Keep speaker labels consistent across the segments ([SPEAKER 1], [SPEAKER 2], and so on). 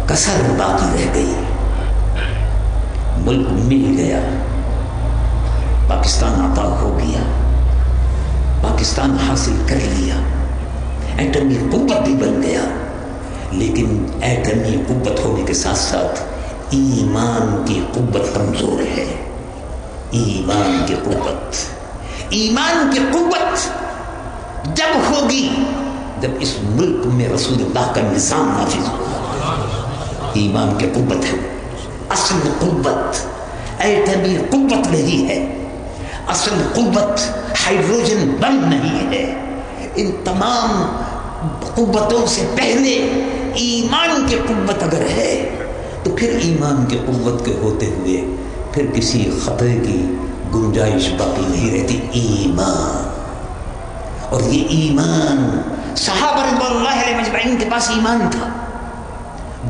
[SPEAKER 1] کسر باقی رہ گئی، ملک مل گیا، پاکستان عطا ہو گیا، پاکستان حاصل کر لیا، ایٹمی قوت بھی بن گیا، لیکن ایٹمی قوت ہونے کے ساتھ ساتھ ایمان کی قوت کمزور ہے۔ ایمان کی قوت جب ہوگی جب اس ملک میں رسول اللہ کا نظام نافذ ہوگا۔ ایمان کی قوت ہے، اصل قوت ایٹمی قوت نہیں ہے، اصل قوت ہائیڈروجن بم نہیں ہے۔ ان تمام قوتوں سے پہلے ایمان کی قوت اگر ہے تو پھر ایمان کی قوت کے ہوتے ہوئے پھر کسی خطرے کی گنجائش باقی نہیں رہتی۔ ایمان، اور یہ ایمان صحابہ رضوان اللہ علیہ مجمعین کے پاس ایمان تھا۔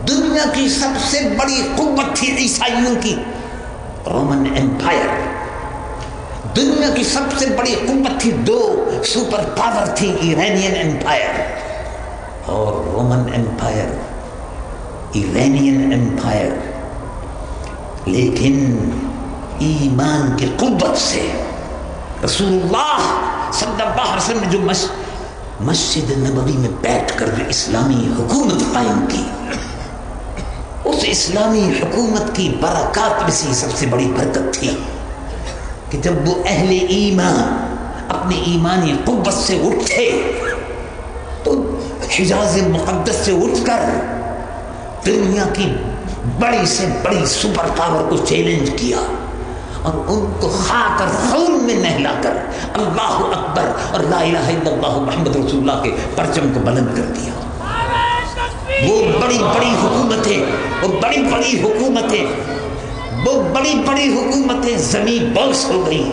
[SPEAKER 1] دنیا کی سب سے بڑی قوت تھی عیسائیوں کی رومن ایمپائر، دنیا کی سب سے بڑی قوت تھی، دو سپر پاور تھی، ایرانین ایمپائر اور رومن ایمپائر، ایرانین ایمپائر۔ لیکن ایمان کی قوت سے رسول اللہ صلی اللہ علیہ وسلم نے جو مسجد نبوی میں بیٹھ کر جو اسلامی حکومت قائم کی، اس اسلامی حکومت کی برکات میں سے سب سے بڑی برکت تھی کہ جب وہ اہل ایمان اپنی ایمانی قوت سے اٹھے تو حجاز مقدس سے اٹھ کر دنیا کی بڑی سے بڑی سپر پاور کو چیلنج کیا اور ان کو خاک اور خون میں نہلا کر اللہ اکبر اور لا الہ الا اللہ محمد رسول اللہ کے پرچم کو بلند کر دیا۔ وہ بڑی بڑی حکومتیں زمین بوس ہو گئی،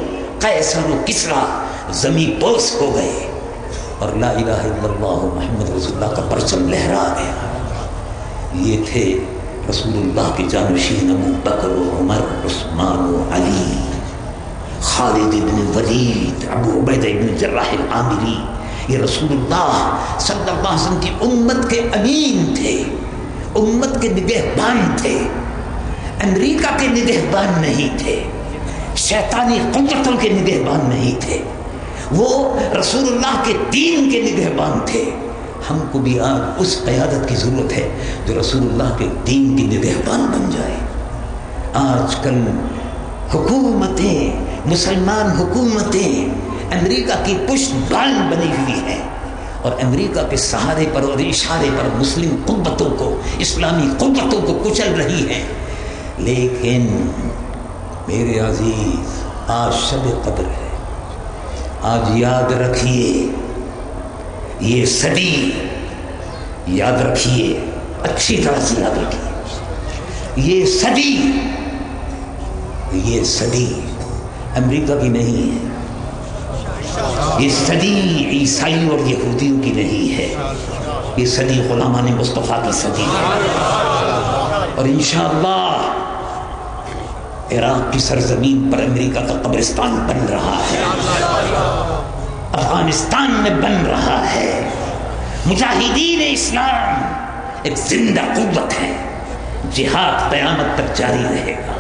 [SPEAKER 1] قیصر و کسریٰ زمین بوس ہو گئے اور لا الہ الا اللہ محمد رسول اللہ کا پرچم لہرا گیا۔ یہ تھے رسول اللہ کے جانشین ابو بکر و عمر، عثمان و علی، خالد بن ولید، ابو عبیدہ بن جراح العامری۔ یہ رسول اللہ صلی اللہ علیہ وسلم کی امت کے امین تھے، امت کے نگہبان تھے، امریکہ کے نگہبان نہیں تھے، شیطانی قوتوں کے نگہبان نہیں تھے، وہ رسول اللہ کے دین کے نگہبان تھے۔ ہم کو بھی آج اس قیادت کی ضرورت ہے جو رسول اللہ کے دین کی نگہبان بن جائے۔ آج کل حکومتیں، مسلمان حکومتیں امریکہ کی پشت بان بنی ہوئی ہیں اور امریکہ کے سہارے پر اور اشارے پر مسلم قوتوں کو، اسلامی قوتوں کو کچل رہی ہیں۔ لیکن میرے عزیز، آج شب قدر ہے، آج یاد رکھیے، یہ صدی یاد رکھیے، اچھی طرح سے یاد رکھیے، یہ صدی امریکہ کی نہیں ہے، یہ صدی عیسائیوں اور یہودیوں کی نہیں ہے، یہ صدی غلامان مصطفیٰ کی صدی ہے۔ اور انشاءاللہ عراق کی سرزمین پر امریکہ کا قبرستان بن رہا ہے، افغانستان میں بن رہا ہے۔ مجاہدین اسلام ایک زندہ قوت ہے، جہاد قیامت تک جاری رہے گا۔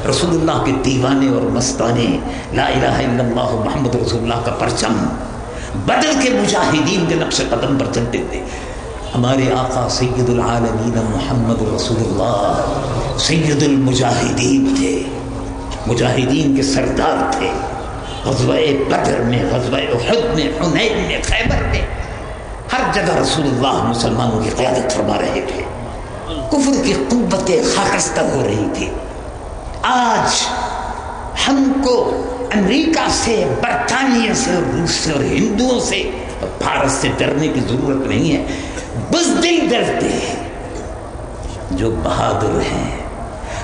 [SPEAKER 1] رسول اللہ کے دیوانے اور مستانے لا الہ الا اللہ محمد رسول اللہ کا پرچم بدل کے مجاہدین کے نقش قدم پر چلتے تھے۔ ہمارے آقا سید العالمین محمد رسول اللہ سید المجاہدین تھے، مجاہدین کے سردار تھے۔ غزوہ بدر میں، غزوہ احد میں، حنین میں، خیبر میں، ہر جگہ رسول اللہ مسلمانوں کی قیادت فرما رہے تھے۔ کفر کی قوتیں خاکستہ ہو رہی تھی۔ آج ہم کو امریکہ سے، برطانیہ سے، روس سے اور ہندوؤں سے اور بھارت سے ڈرنے کی ضرورت نہیں ہے۔ بزدل ڈرتے ہیں، جو بہادر ہیں،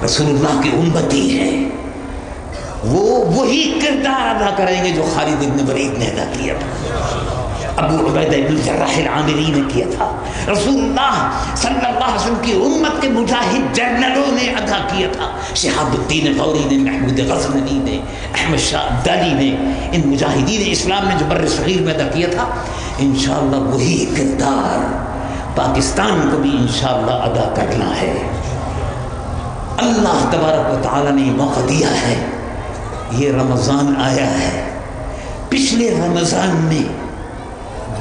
[SPEAKER 1] رسول اللہ کی امتی ہیں، وہ وہی کردار ادا کریں گے جو خالد بن ولید نے ادا کیا تھا، ابو عبیدہ بن جراح العامری نے کیا تھا، رسول اللہ صلی اللہ علیہ وسلم کی امت کے مجاہد جنرلوں نے ادا کیا تھا، شہاب الدین غوری نے، محمود غزنوی نے، احمد شاہ ابدالی نے، ان مجاہدین اسلام نے جو بر صغیر میں ادا کیا تھا۔ انشاءاللہ وہی کردار، پاکستان کو بھی انشاءاللہ ادا کرنا ہے۔ اللہ تبارک و تعالیٰ نے موقع دیا ہے، یہ رمضان آیا ہے۔ پچھلے رمضان میں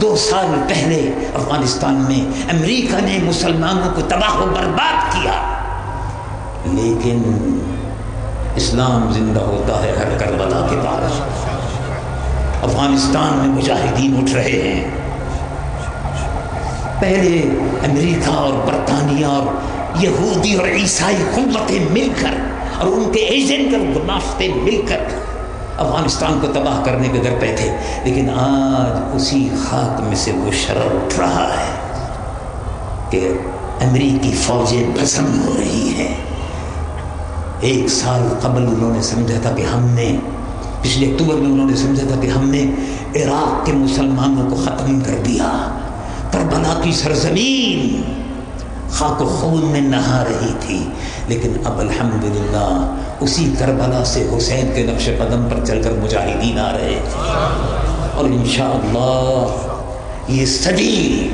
[SPEAKER 1] 2 سال پہلے افغانستان میں امریکہ نے مسلمانوں کو تباہ و برباد کیا، لیکن اسلام زندہ ہوتا ہے ہر کربلا کے بعد۔ افغانستان میں مجاہدین اٹھ رہے ہیں۔ پہلے امریکہ اور برطانیہ اور یہودی اور عیسائی قوتیں مل کر اور ان کے ایجنٹ اور گماشتے مل کر افغانستان کو تباہ کرنے کے در پہ تھے، لیکن آج اسی خاک میں سے وہ شرر اٹھ رہا ہے کہ امریکی فوجیں بھسم ہو رہی ہیں۔ 1 سال قبل انہوں نے سمجھا تھا کہ ہم نے، پچھلے اکتوبر میں انہوں نے سمجھا تھا کہ ہم نے عراق کے مسلمانوں کو ختم کر دیا، کربلا کی سرزمین خاک و خون میں نہا رہی تھی، لیکن اب الحمدللہ اسی کربلا سے حسین کے نقش قدم پر چل کر مجاہدین آ رہے ہیں، اور انشاءاللہ یہ صدی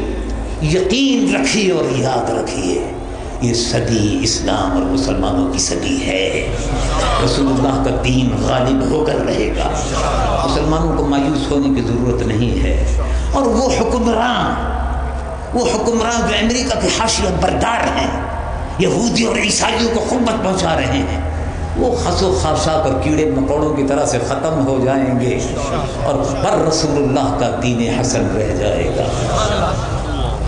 [SPEAKER 1] یقین رکھیے اور یاد رکھیے، یہ صدی اسلام اور مسلمانوں کی صدی ہے۔ رسول اللہ کا دین غالب ہو کر رہے گا، مسلمانوں کو مایوس ہونے کی ضرورت نہیں ہے۔ اور وہ حکمران جو امریکہ کے حاشیہ بردار ہیں، یہودی اور عیسائیوں کو قوت پہنچا رہے ہیں، وہ خس و خاشاک اور کیڑے مکوڑوں کی طرح سے ختم ہو جائیں گے، اور پر رسول اللہ کا دین حسن رہ جائے گا۔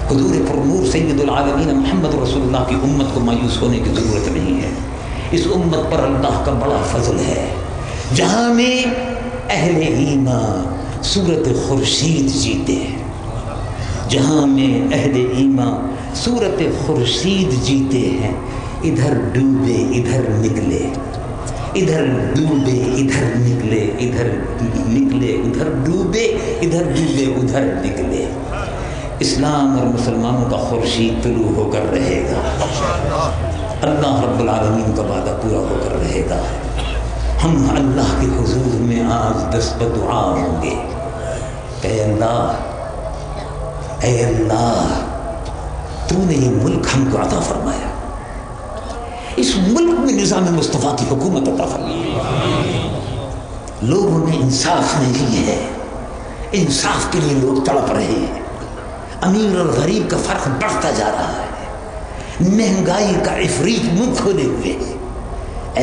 [SPEAKER 1] حضور پرنور سید العالمین محمد رسول اللہ کی امت کو مایوس ہونے کی ضرورت نہیں ہے۔ اس امت پر اللہ کا بڑا فضل ہے، جہاں میں اہل ایمان سورت خورشید جیتے ہیں، جہاں میں اہل ایمان سورت خورشید جیتے ہیں، ادھر ڈوبے ادھر نکلے، ادھر ڈوبے ادھر نکلے، ادھر نکلے ادھر ڈوبے، ادھر ڈوبے ادھر نکلے۔ اسلام اور مسلمانوں کا خورشید طلوع ہو کر رہے گا، اللہ رب العالمین کا وعدہ پورا ہو کر رہے گا۔ ہم اللہ کے حضور میں آج دست بدعا ہوں گے کہ اے اللہ تو نے یہ ملک ہم کو عطا فرمایا، اس ملک میں نظام مصطفیٰ کی حکومت عطا فرمایا، لوگوں نے انصاف نہیں ہے، انصاف کے لیے لوگ تڑپ رہے ہیں، امیر اور غریب کا فرق بڑھتا جا رہا ہے، مہنگائی کا عفریت منہ کھولے ہوئے ہے۔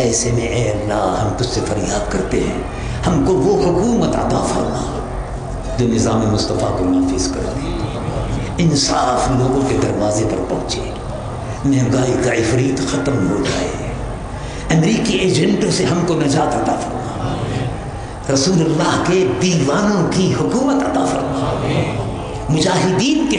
[SPEAKER 1] ایسے میں اے اللہ ہم تجھ سے فریاد کرتے ہیں، ہم کو وہ حکومت عطا فرما جو نظام مصطفیٰ کو نافذ کر دے، انصاف لوگوں کے دروازے پر پہنچے، مہنگائی کا عفریت ختم ہو جائے، امریکی ایجنٹوں سے ہم کو نجات عطا فرما، رسول اللہ کے دیوانوں کی حکومت عطا فرما، مجاہدین کے